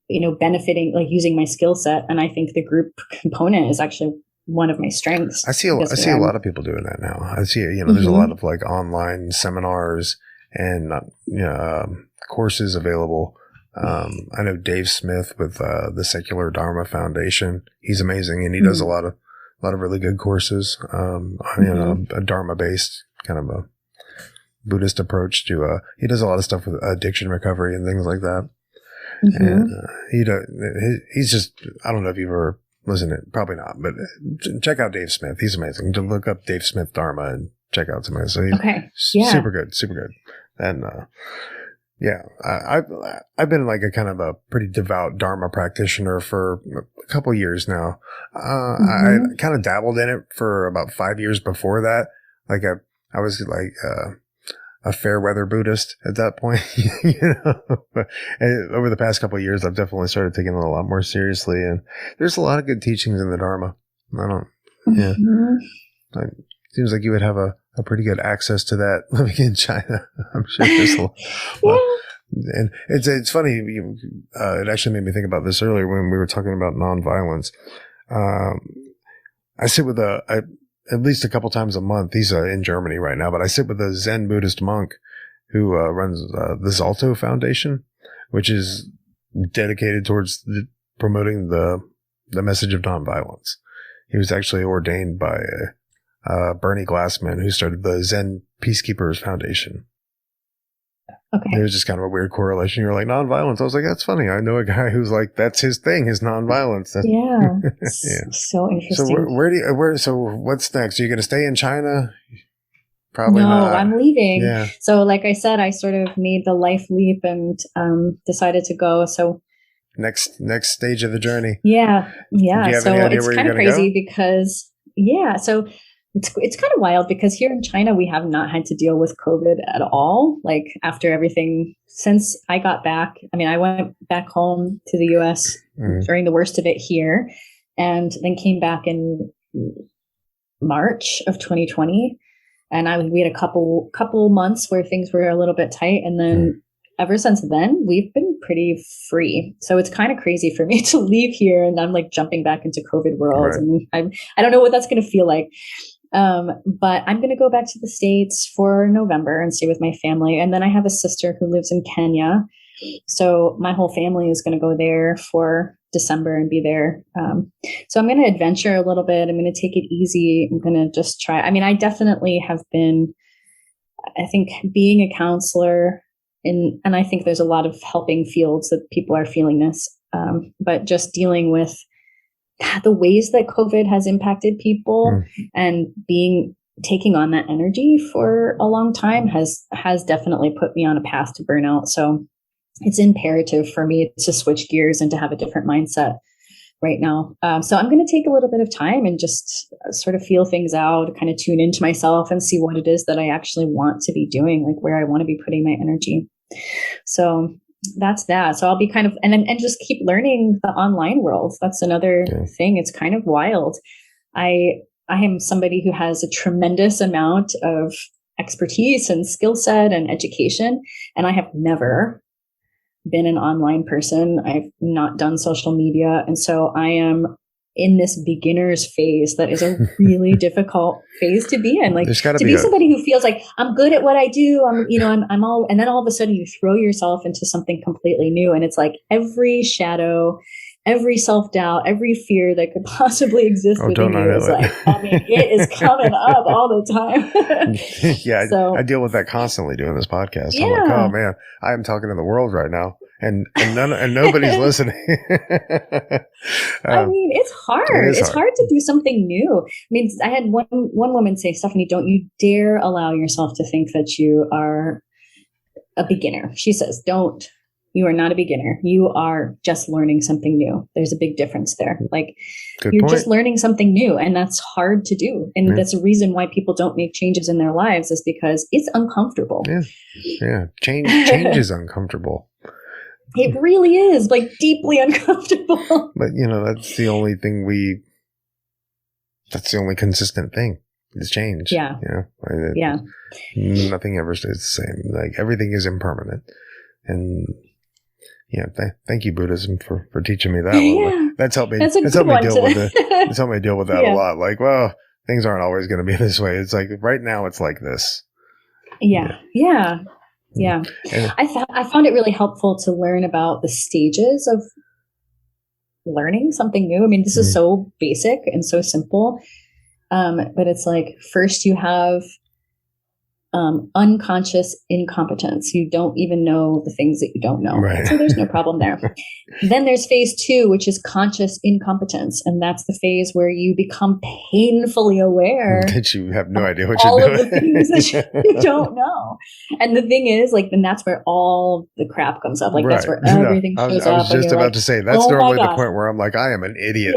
you know, benefiting, like using my skill set. And I think the group component is actually one of my strengths. I see a lot of people doing that now. I see, you know, there's a lot of like online seminars and courses available. I know Dave Smith with the Secular Dharma Foundation. He's amazing, and he does a lot of really good courses. You know, a Dharma based kind of a Buddhist approach to. He does a lot of stuff with addiction recovery and things like that. And he's just. I don't know if you've ever listened to it. Probably not, but check out Dave Smith. He's amazing. To look up Dave Smith Dharma and check out some of it. So super good, super good. And I've been like a kind of a pretty devout Dharma practitioner for a couple years now. I kind of dabbled in it for about 5 years before that. Like I was like a fair weather Buddhist at that point, But over the past couple of years, I've definitely started taking it a lot more seriously. And there's a lot of good teachings in the Dharma. It seems like you would have a pretty good access to that living in China. I'm sure there's a lot. And it's funny. It actually made me think about this earlier when we were talking about nonviolence. I sit with at least a couple times a month. He's in Germany right now, but I sit with a Zen Buddhist monk who runs the Zalto Foundation, which is dedicated towards promoting the message of nonviolence. He was actually ordained by Bernie Glassman, who started the Zen Peacekeepers Foundation. Okay. It was just kind of a weird correlation. You're like, nonviolence. I was like, that's funny. I know a guy who's like, that's his thing, his nonviolence. So interesting. So what's next? Are you going to stay in China? Probably no, not. I'm leaving. Yeah. So like I said, I sort of made the life leap and decided to go. So next stage of the journey. Yeah. Do you have So any idea it's where kind you're of gonna crazy go? because so it's kind of wild because here in China, we have not had to deal with COVID at all. Like after everything, since I got back, I mean, I went back home to the US during the worst of it here and then came back in March of 2020. And we had a couple months where things were a little bit tight. And then ever since then, we've been pretty free. So it's kind of crazy for me to leave here and I'm like jumping back into COVID world. Right. And I don't know what that's going to feel like. But I'm going to go back to the States for November and stay with my family. And then I have a sister who lives in Kenya. So my whole family is going to go there for December and be there. So I'm going to adventure a little bit. I'm going to take it easy. I'm going to just try. I mean, I definitely have been, I think being a counselor and I think there's a lot of helping fields that people are feeling this. But just dealing with the ways that COVID has impacted people and taking on that energy for a long time has definitely put me on a path to burnout. So it's imperative for me to switch gears and to have a different mindset right now. So I'm going to take a little bit of time and just sort of feel things out, kind of tune into myself and see what it is that I actually want to be doing, like where I want to be putting my energy. So that's that. So I'll be kind of, and just keep learning the online world. That's another thing. It's kind of wild. I am somebody who has a tremendous amount of expertise and skill set and education. And I have never been an online person. I've not done social media. And so I am in this beginner's phase that is a really difficult phase to be in. Like to be somebody who feels like I'm good at what I do. I'm all, and then all of a sudden you throw yourself into something completely new. And it's like every shadow, every self-doubt, every fear that could possibly exist within you is like, I mean, it is coming up all the time. Yeah. So, I deal with that constantly doing this podcast. I'm like, oh man, I am talking to the world right now. And nobody's listening. I mean, it's hard. It's hard to do something new. I mean, I had one woman say, Stephanie, don't you dare allow yourself to think that you are a beginner. She says, you are not a beginner. You are just learning something new. There's a big difference there. Like you're just learning something new and that's hard to do. And that's a reason why people don't make changes in their lives is because it's uncomfortable. Yeah. Change is uncomfortable. It really is like deeply uncomfortable. But that's the only thing that's the only consistent thing is change. Yeah. Nothing ever stays the same. Like everything is impermanent. And thank you, Buddhism, for teaching me that. That's helped me. That's helped me deal with it. It's helped me deal with that a lot. Like, well, things aren't always going to be this way. It's like right now, it's like this. Yeah. I found it really helpful to learn about the stages of learning something new. I mean, this is so basic and so simple, but it's like first you have unconscious incompetence. You don't even know the things that you don't know. Right. So there's no problem there. Then there's phase 2, which is conscious incompetence. And that's the phase where you become painfully aware that you have no idea what all you're doing. of the things that you don't know. And the thing is, like, then that's where all the crap comes up. Like, that's where everything shows up. I was just about to say, that's oh normally the point where I'm like, I am an idiot.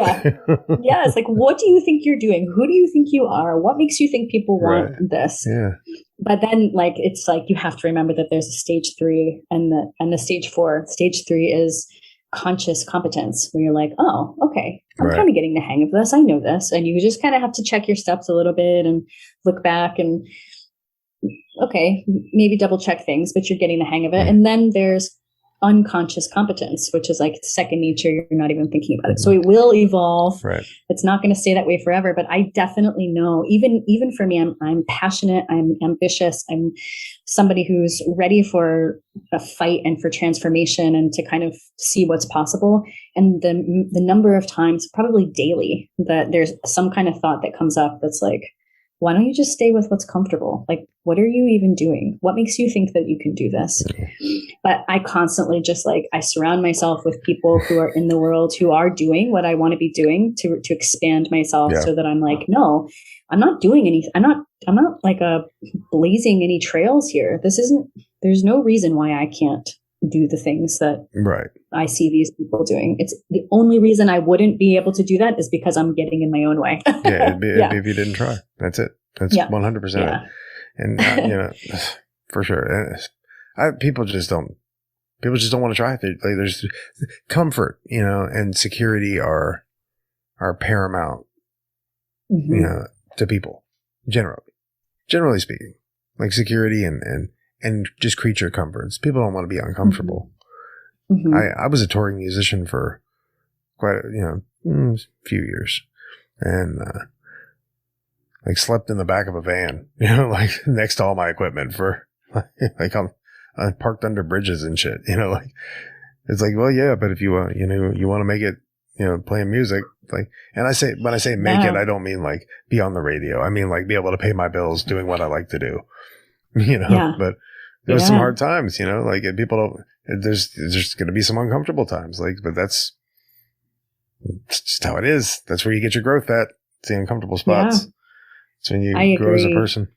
Yeah. It's like, what do you think you're doing? Who do you think you are? What makes you think people want this? Yeah. But then, like, it's like you have to remember that there's a stage 3 and the stage 4. Stage 3 is conscious competence, where you're like, oh, okay, I'm kind of getting the hang of this. I know this. And you just kind of have to check your steps a little bit and look back and, okay, maybe double check things, but you're getting the hang of it. And then there's unconscious competence, which is like second nature. You're not even thinking about it. So it will evolve. Right. It's not going to stay that way forever. But I definitely know, even for me, I'm passionate. I'm ambitious. I'm somebody who's ready for a fight and for transformation and to kind of see what's possible. And the number of times, probably daily, that there's some kind of thought that comes up that's like, why don't you just stay with what's comfortable? Like, what are you even doing? What makes you think that you can do this? But I constantly just like, I surround myself with people who are in the world who are doing what I want to be doing to expand myself so that I'm like, no, I'm not doing anything. I'm not like blazing any trails here. There's no reason why I can't do the things that I see these people doing. It's the only reason I wouldn't be able to do that is because I'm getting in my own way. It'd be if you didn't try. That's it. That's 100% it. And for sure, people just don't want to try it. There's comfort, and security are paramount, to people generally speaking, like security and just creature comforts. People don't want to be uncomfortable. I was a touring musician for quite a few years, and like slept in the back of a van, like next to all my equipment for like I parked under bridges and shit, like it's like, well, yeah, but if you you want to make it, playing music, like, and when I say make it, I don't mean like be on the radio. I mean like be able to pay my bills doing what I like to do, but there was some hard times, like people don't, there's going to be some uncomfortable times, like, but that's just how it is. That's where you get your growth at. It's the uncomfortable spots. It's when you grow as a person.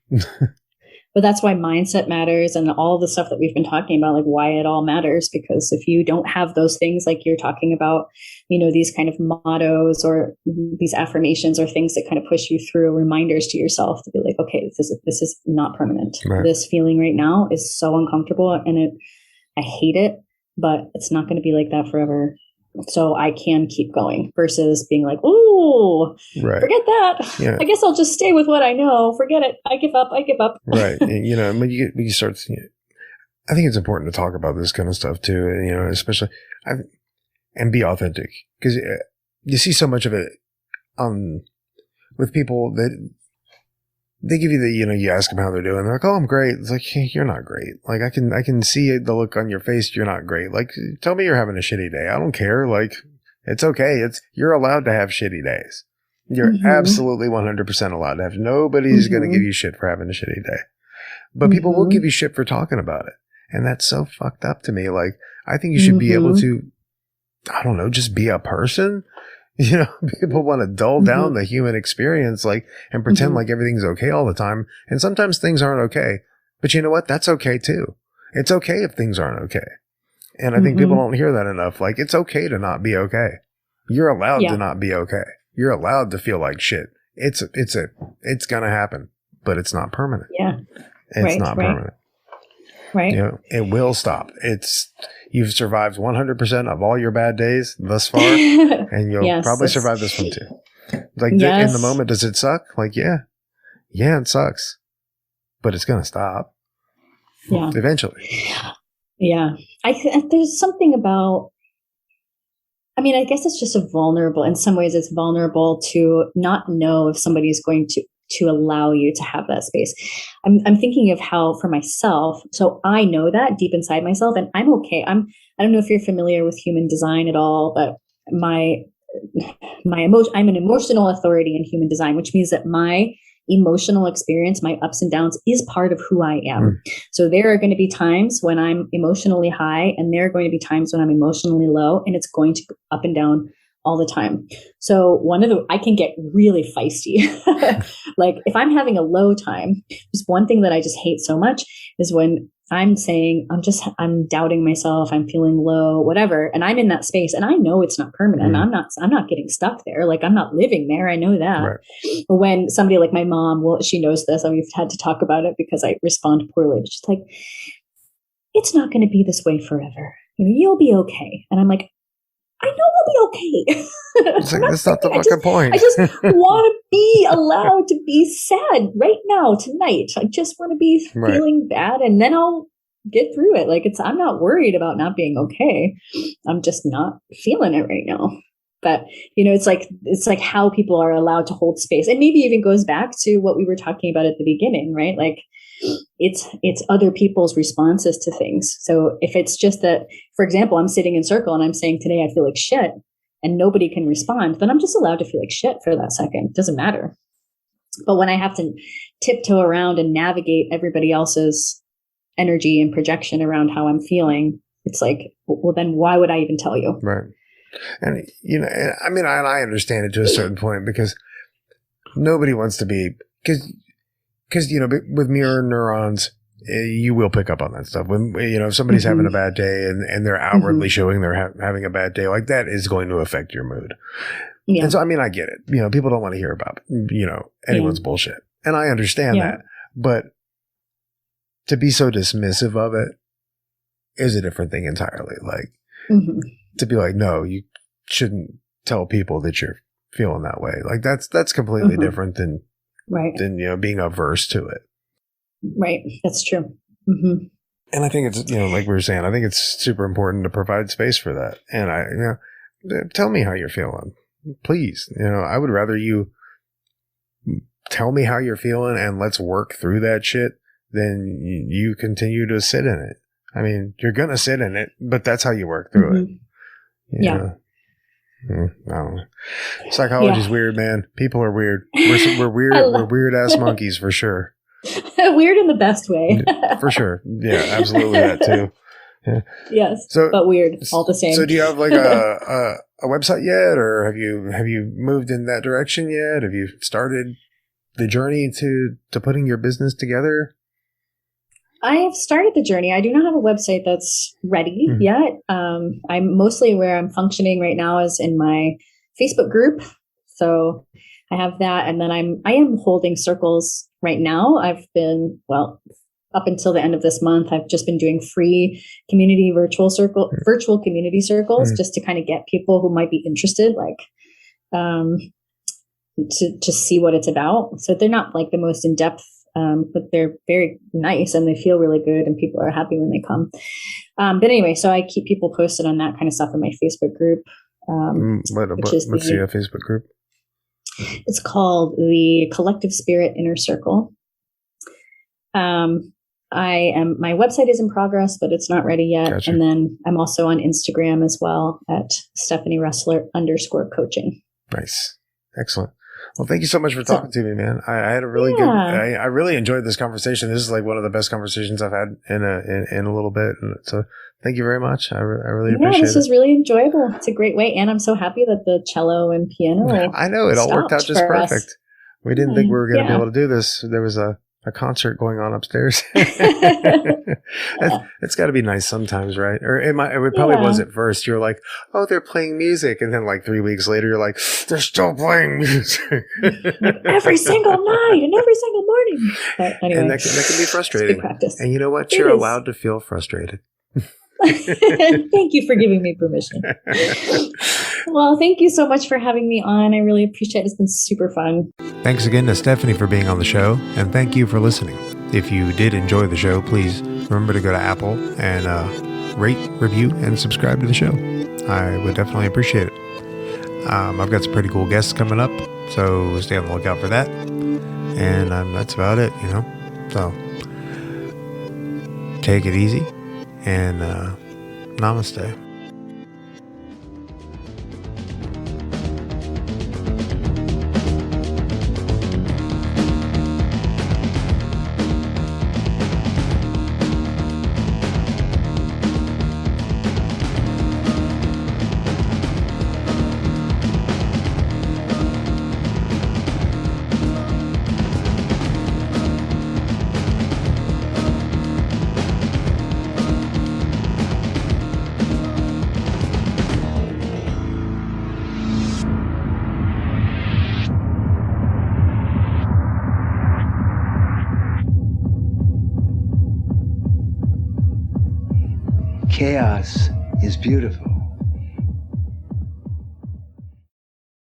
But that's why mindset matters and all the stuff that we've been talking about, like why it all matters, because if you don't have those things, like you're talking about, these kind of mottos or these affirmations or things that kind of push you through, reminders to yourself to be like, okay, this is not permanent. Right. This feeling right now is so uncomfortable and I hate it, but it's not going to be like that forever. So I can keep going versus being like, oh, forget that. Yeah. I guess I'll just stay with what I know. Forget it. I give up. Right. When you start, I think it's important to talk about this kind of stuff too. Especially and be authentic, because you see so much of it with people that they give you you ask them how they're doing. They're like, oh, I'm great. It's like, hey, you're not great. Like I can see the look on your face. You're not great. Like, tell me you're having a shitty day. I don't care. Like, it's okay. You're allowed to have shitty days. You're absolutely 100% allowed to have. Nobody's going to give you shit for having a shitty day, but people will give you shit for talking about it. And that's so fucked up to me. Like, I think you should be able to, I don't know, just be a person. People want to dull down the human experience, like, and pretend like everything's okay all the time. And sometimes things aren't okay, but you know what? That's okay too. It's okay if things aren't okay. And I think people don't hear that enough. Like, it's okay to not be okay. You're allowed to not be okay. You're allowed to feel like shit. It's going to happen, but it's not permanent. Yeah. It's not permanent. Right. It will stop. You've survived 100% of all your bad days thus far, and you'll probably survive this one too. Like in the moment, does it suck? Like, yeah, it sucks, but it's going to stop. Yeah. Eventually. Yeah. There's something about, I guess it's just in some ways it's vulnerable to not know if somebody's going to allow you to have that space. I'm thinking of how for myself, so I know that deep inside myself and I'm okay. I don't know if you're familiar with human design at all, but I'm an emotional authority in human design, which means that my emotional experience, my ups and downs, is part of who I am. So there are going to be times when I'm emotionally high, and there are going to be times when I'm emotionally low, and it's going to go up and down all the time. So I can get really feisty. Like if I'm having a low time, just one thing that I just hate so much is when I'm saying, I'm doubting myself, I'm feeling low, whatever. And I'm in that space and I know it's not permanent. I'm not getting stuck there. Like I'm not living there. I know that. Right. But when somebody like my mom, well, she knows this, and we've had to talk about it because I respond poorly, but she's like, it's not going to be this way forever. You'll be okay. And I'm like, I know I'll be okay. It's like, that's not the fucking point. I just want to be allowed to be sad right now, tonight. I just want to be feeling bad, and then I'll get through it. Like I'm not worried about not being okay. I'm just not feeling it right now. But it's like how people are allowed to hold space, and maybe even goes back to what we were talking about at the beginning, right? Like it's other people's responses to things. So if it's just that, for example, I'm sitting in circle and I'm saying today I feel like shit, and nobody can respond, then I'm just allowed to feel like shit for that second. It doesn't matter. But when I have to tiptoe around and navigate everybody else's energy and projection around how I'm feeling, it's like, well, then why would I even tell you? Right. And, I mean, I understand it to a certain point, because nobody wants to be, because, with mirror neurons, you will pick up on that stuff. When, if somebody's having a bad day and they're outwardly showing they're having a bad day, like that is going to affect your mood. Yeah. And so, I mean, I get it. People don't want to hear about, anyone's bullshit. And I understand that. But to be so dismissive of it is a different thing entirely. Like, to be like, no, you shouldn't tell people that you're feeling that way. Like that's completely different than being averse to it. Right. That's true. Mm-hmm. And I think it's, like we were saying, I think it's super important to provide space for that. And tell me how you're feeling, please. I would rather you tell me how you're feeling and let's work through that shit than you continue to sit in it. I mean, you're going to sit in it, but that's how you work through it. I don't know. Psychology's weird, man. People are weird. We're weird. We're weird ass monkeys for sure. Weird in the best way. For sure. Yeah, absolutely that too. Yeah. Yes. But weird all the same. So do you have like a website yet, or have you moved in that direction yet? Have you started the journey to putting your business together? I have started the journey. I do not have a website that's ready yet. I'm mostly where I'm functioning right now is in my Facebook group. So I have that. And then I am holding circles right now. I've been, up until the end of this month, I've just been doing free community virtual community circles just to kind of get people who might be interested, like, to see what it's about. So they're not like the most in-depth, but they're very nice and they feel really good and people are happy when they come. But anyway, so I keep people posted on that kind of stuff in my Facebook group. What's the Facebook group? It's called the Collective Spirit Inner Circle. My website is in progress, but it's not ready yet. Gotcha. And then I'm also on Instagram as well at Stephanie Ressler _coaching. Nice. Excellent. Well, thank you so much for talking to me, man. I had a really good, I really enjoyed this conversation. This is like one of the best conversations I've had in a little bit. And so thank you very much. I really appreciate it. This was really enjoyable. It's a great way. And I'm so happy that the cello and piano. I know it all worked out just perfect. Us. We didn't think we were going to be able to do this. There was a concert going on upstairs. It's got to be nice sometimes, right? Or it probably was at first. You're like, oh, they're playing music. And then like 3 weeks later, you're like, they're still playing music. Every single night and every single morning. But anyway, and that can be frustrating. Good practice. And you know what? You're allowed to feel frustrated. Thank you for giving me permission. Well, thank you so much for having me on. I really appreciate it. It's been super fun. Thanks again to Stephanie for being on the show, and thank you for listening. If you did enjoy the show, please remember to go to Apple and rate, review, and subscribe to the show. I would definitely appreciate it. I've got some pretty cool guests coming up, so stay on the lookout for that. And that's about it, So take it easy, and namaste. Chaos is beautiful.